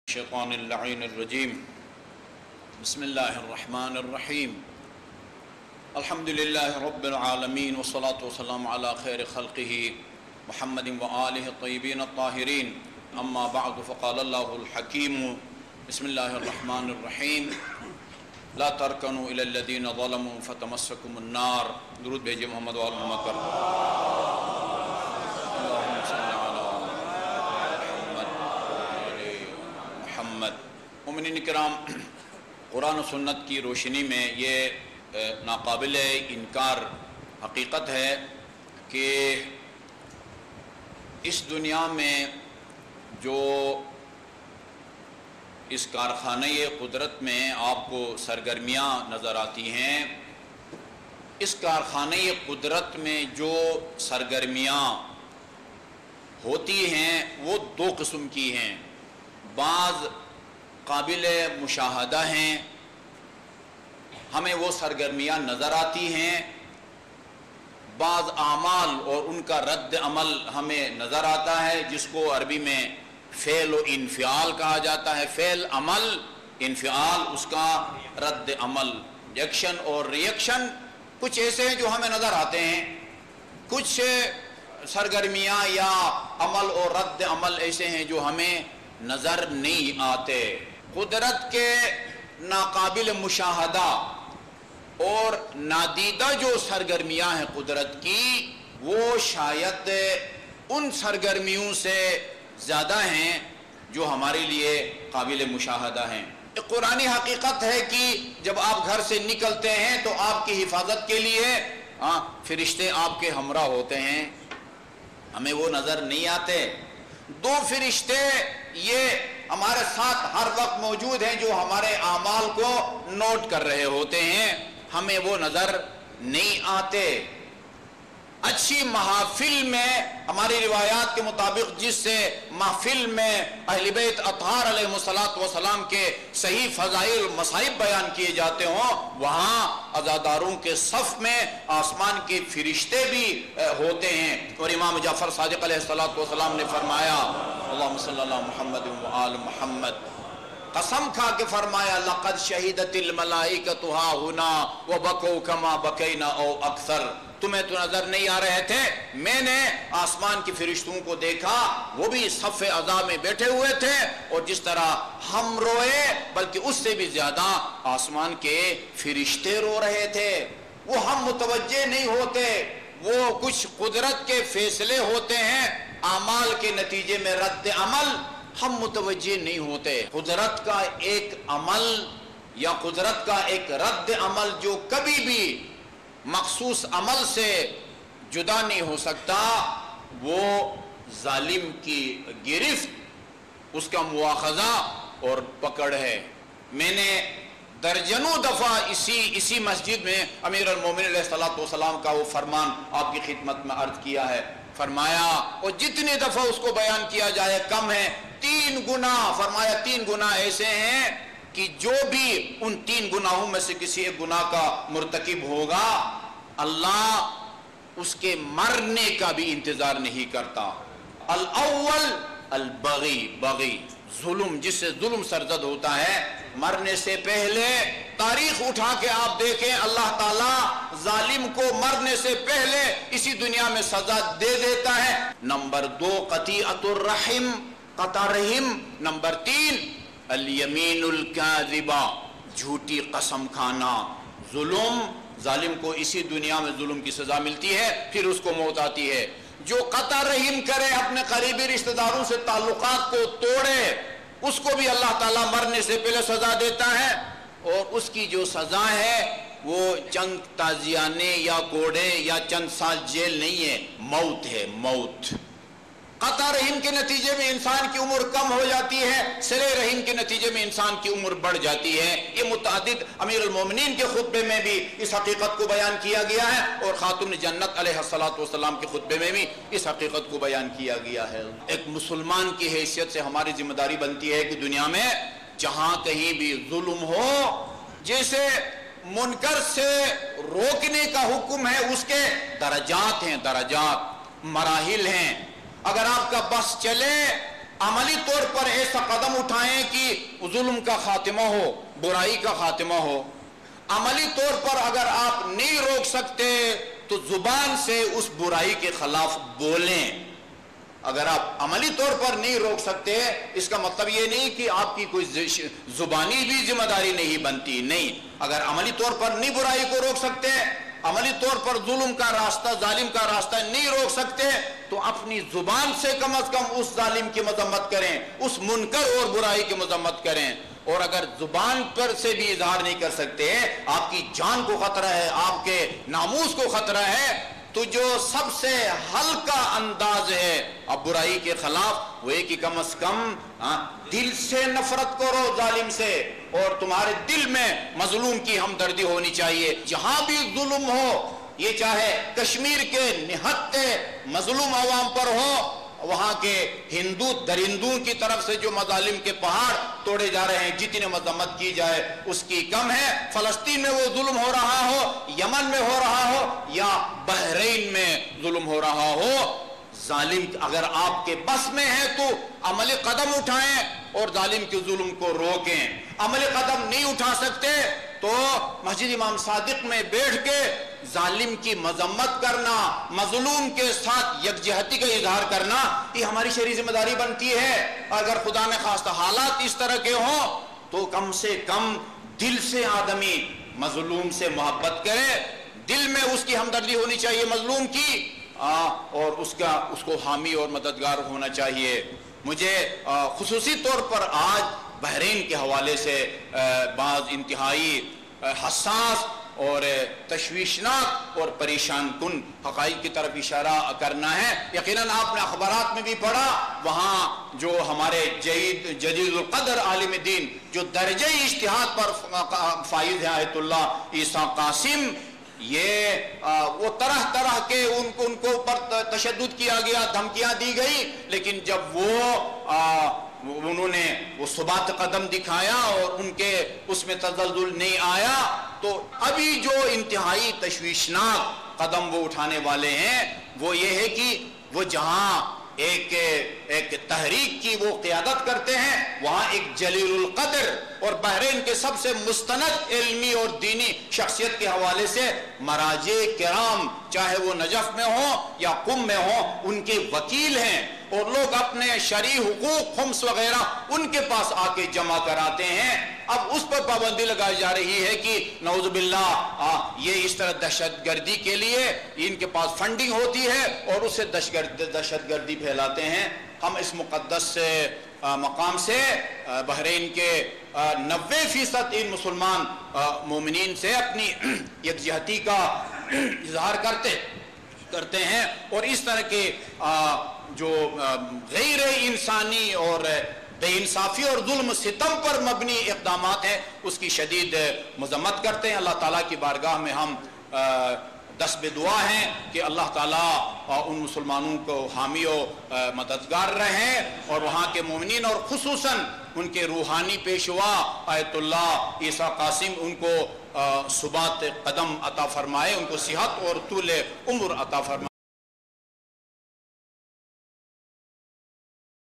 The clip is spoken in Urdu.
الشیطان اللعین الرجیم بسم اللہ الرحمن الرحیم الحمدللہ رب العالمین والصلاة والسلام علی خیر خلقہ محمد وآلہ الطیبین الطاہرین اما بعد فقال اللہ الحکیم بسم اللہ الرحمن الرحیم لا ترکنوا الی الذین ظلموا فتمسکم النار. درود بھیجئے محمد وآل محمد پر. مومنین کرام، قرآن و سنت کی روشنی میں یہ ناقابل انکار حقیقت ہے کہ اس دنیا میں جو اس کارخانہ قدرت میں آپ کو سرگرمیاں نظر آتی ہیں، اس کارخانہ قدرت میں جو سرگرمیاں ہوتی ہیں وہ دو قسم کی ہیں. بعض قابل مشاہدہ ہیں، ہمیں وہ سرگرمیاں نظر آتی ہیں. بعض اعمال اور ان کا رد عمل ہمیں نظر آتا ہے، جس کو عربی میں فعل و انفعال کہا جاتا ہے. فعل عمل، انفعال اس کا رد عمل. ایکشن اور ریئیکشن کچھ ایسے ہیں جو ہمیں نظر آتے ہیں، کچھ سرگرمیاں یا عمل اور رد عمل ایسے ہیں جو ہمیں نظر نہیں آتے. قدرت کے ناقابل مشاہدہ اور نادیدہ جو سرگرمیاں ہیں قدرت کی، وہ شاید ان سرگرمیوں سے زیادہ ہیں جو ہمارے لیے قابل مشاہدہ ہیں. ایک قرآنی حقیقت ہے کہ جب آپ گھر سے نکلتے ہیں تو آپ کی حفاظت کے لیے فرشتے آپ کے ہمراہ ہوتے ہیں، ہمیں وہ نظر نہیں آتے. دو فرشتے یہ ہمارے ساتھ ہر وقت موجود ہیں جو ہمارے اعمال کو نوٹ کر رہے ہوتے ہیں، ہمیں وہ نظر نہیں آتے. اچھی محافل میں ہماری روایات کے مطابق جس سے محفل میں اہل بیت اطہار علیہ السلام کے صحیح فضائل مصائب بیان کیے جاتے ہوں، وہاں عزاداروں کے صف میں آسمان کے فرشتے بھی ہوتے ہیں. اور امام جعفر صادق علیہ السلام نے فرمایا، اللہم صلی اللہ محمد وآل محمد، قسم کھا کے فرمایا، لقد شہدت الملائکۃ ہا ہنا وبکوا کما بکینا او اکثر. تمہیں تو نظر نہیں آ رہے تھے، میں نے آسمان کے فرشتوں کو دیکھا، وہ بھی صف عزا میں بیٹھے ہوئے تھے، اور جس طرح ہم روئے بلکہ اس سے بھی زیادہ آسمان کے فرشتے رو رہے تھے. وہ ہم متوجہ نہیں ہوتے، وہ کچھ قدرت کے فیصلے ہوتے ہیں، اعمال کے نتیجے میں رد عمل، ہم متوجہ نہیں ہوتے. قدرت کا ایک عمل یا قدرت کا ایک رد عمل جو کبھی بھی مخصوص عمل سے جدا نہیں ہو سکتا، وہ ظالم کی گرفت، اس کا مواخذہ اور پکڑ ہے. میں نے درجنوں دفعہ اسی مسجد میں امیر المومنین علیہ السلام کا وہ فرمان آپ کی خدمت میں عرض کیا ہے. فرمایا، اور جتنی دفعہ اس کو بیان کیا جائے کم ہے. 3 گناہ، فرمایا 3 گناہ ایسے ہیں کہ جو بھی ان 3 گناہوں میں سے کسی ایک گناہ کا مرتکب ہوگا، اللہ اس کے مرنے کا بھی انتظار نہیں کرتا. الاول البغی، بغی ظلم، جس سے ظلم سرزد ہوتا ہے، مرنے سے پہلے تاریخ اٹھا کے آپ دیکھیں، اللہ تعالیٰ ظالم کو مرنے سے پہلے اسی دنیا میں سزا دے دیتا ہے. نمبر 2 قطیعۃ الرحم، قطع رحم. نمبر 3 الیمین الکاذبہ، جھوٹی قسم کھانا. ظالم کو اسی دنیا میں ظلم کی سزا ملتی ہے، پھر اس کو موت آتی ہے. جو قطع رحم کرے، اپنے قریبی رشتہ داروں سے تعلقات کو توڑے، اس کو بھی اللہ تعالیٰ مرنے سے پہلے سزا دیتا ہے. اور اس کی جو سزا ہے وہ چند تازیانے یا کوڑے یا چند سال جیل نہیں ہے، موت ہے، موت. قطع رحم کے نتیجے میں انسان کی عمر کم ہو جاتی ہے، صلہ رحم کے نتیجے میں انسان کی عمر بڑھ جاتی ہے. یہ متعدد امیر المومنین کے خطبے میں بھی اس حقیقت کو بیان کیا گیا ہے، اور خاتون جنت علیہ السلام کے خطبے میں بھی اس حقیقت کو بیان کیا گیا ہے. ایک مسلمان کی حیثیت سے ہماری ذمہ داری بنتی ہے کہ دنیا میں جہاں کہیں بھی ظلم ہو، جیسے منکر سے روکنے کا حکم ہے، اس کے درجات ہیں، درجات، مراحل ہیں. اگر آپ کا بس چلے عملی طور پر ایسا قدم اٹھائیں کہ ظلم کا خاتمہ ہو، برائی کا خاتمہ ہو۔ عملی طور پر اگر آپ نہیں روک سکتے تو زبان سے اس برائی کے خلاف بولیں۔ اگر آپ عملی طور پر نہیں روک سکتے، اس کا مطلب یہ نہیں کہ آپ کی کوئی زبانی بھی ذمہ داری نہیں بنتی، نہیں۔ اگر عملی طور پر نہیں برائی کو روک سکتے، عملی طور پر ظلم کا راستہ، ظالم کا راستہ نہیں روک سکتے، تو اپنی زبان سے کم از کم اس ظالم کی مذمت کریں، اس منکر اور برائی کی مذمت کریں۔ اور اگر زبان پر سے بھی اظہار نہیں کر سکتے، آپ کی جان کو خطرہ ہے، آپ کے ناموس کو خطرہ ہے، تو جو سب سے ہلکا انداز ہے اب برائی کے خلاف وہ ہے کہ کم از کم دل سے نفرت کرو ظالم سے، اور تمہارے دل میں مظلوم کی ہمدردی ہونی چاہیے۔ جہاں بھی ظلم ہو، یہ چاہے کشمیر کے نہتے مظلوم عوام پر ہو، وہاں کے ہندو درندوں کی طرف سے جو مظالم کے پہاڑ توڑے جا رہے ہیں، جتنے مذمت کی جائے اس کی کم ہے۔ فلسطین میں وہ ظلم ہو رہا ہو، یمن میں ہو رہا ہو، یا بحرین میں ظلم ہو رہا ہو، ظالم اگر آپ کے بس میں ہے تو عملی قدم اٹھائیں اور ظالم کے ظلم کو روکیں۔ عملی قدم نہیں اٹھا سکتے تو مسجد امام صادق میں بیٹھ کے ظالم کی مذمت کرنا، مظلوم کے ساتھ یکجہتی کا اظہار کرنا، یہ ہماری شرعی ذمہ داری بنتی ہے۔ اگر خدا نے خواستہ حالات اس طرح کے ہوں تو کم سے کم دل سے آدمی مظلوم سے محبت کرے، دل میں اس کی ہمدردی ہونی چاہیے مظلوم کی، اور اس کو حامی اور مددگار ہونا چاہیے۔ مجھے خصوصی طور پر آج بحرین کے حوالے سے بعض انتہائی حساس اور تشویشناک اور پریشان کن حقائق کی طرف اشارہ کرنا ہے۔ یقیناً آپ نے اخبارات میں بھی پڑھا، وہاں جو ہمارے جدید القدر عالم دین جو درجہ اجتہاد پر فائز ہے آیت اللہ عیسیٰ قاسم، وہ طرح طرح کے ان کو اوپر تشدد کیا گیا، دھمکیاں دی گئی، لیکن جب انہوں نے وہ ثبات قدم دکھایا اور ان کے اس میں تزلزل نہیں آیا، تو ابھی جو انتہائی تشویشناک قدم وہ اٹھانے والے ہیں وہ یہ ہے کہ وہ جہاں ایک تحریک کی وہ قیادت کرتے ہیں، وہاں ایک جلیل القدر اور بحرین کے سب سے مستند علمی اور دینی شخصیت کے حوالے سے مراجع کرام، چاہے وہ نجف میں ہوں یا قم میں ہوں، ان کے وکیل ہیں، اور لوگ اپنے شرعی حقوق خمس وغیرہ ان کے پاس آ کے جمع کراتے ہیں۔ اب اس پر پابندی لگائی جا رہی ہے کہ نعوذ باللہ یہ اس طرح دہشت گردی کے لیے ان کے پاس فنڈنگ ہوتی ہے اور اس سے دہشت گردی پھیلاتے ہیں۔ ہم اس مقدس مقام سے بحرین کے 90% ان مسلمان مومنین سے اپنی یکجہتی کا اظہار کرتے ہیں، اور اس طرح کے جو غیر انسانی اور بے انصافی اور ظلم ستم پر مبنی اقدامات ہیں اس کی شدید مذمت کرتے ہیں۔ اللہ تعالیٰ کی بارگاہ میں ہم دست دعا ہیں کہ اللہ تعالیٰ ان مسلمانوں کو حامی و مددگار رہیں، اور وہاں کے مومنین اور خصوصاً ان کے روحانی پیشوا آیت اللہ عیسیٰ قاسم ان کو ثبات قدم عطا فرمائے، ان کو صحت اور طول عمر عطا فرمائے۔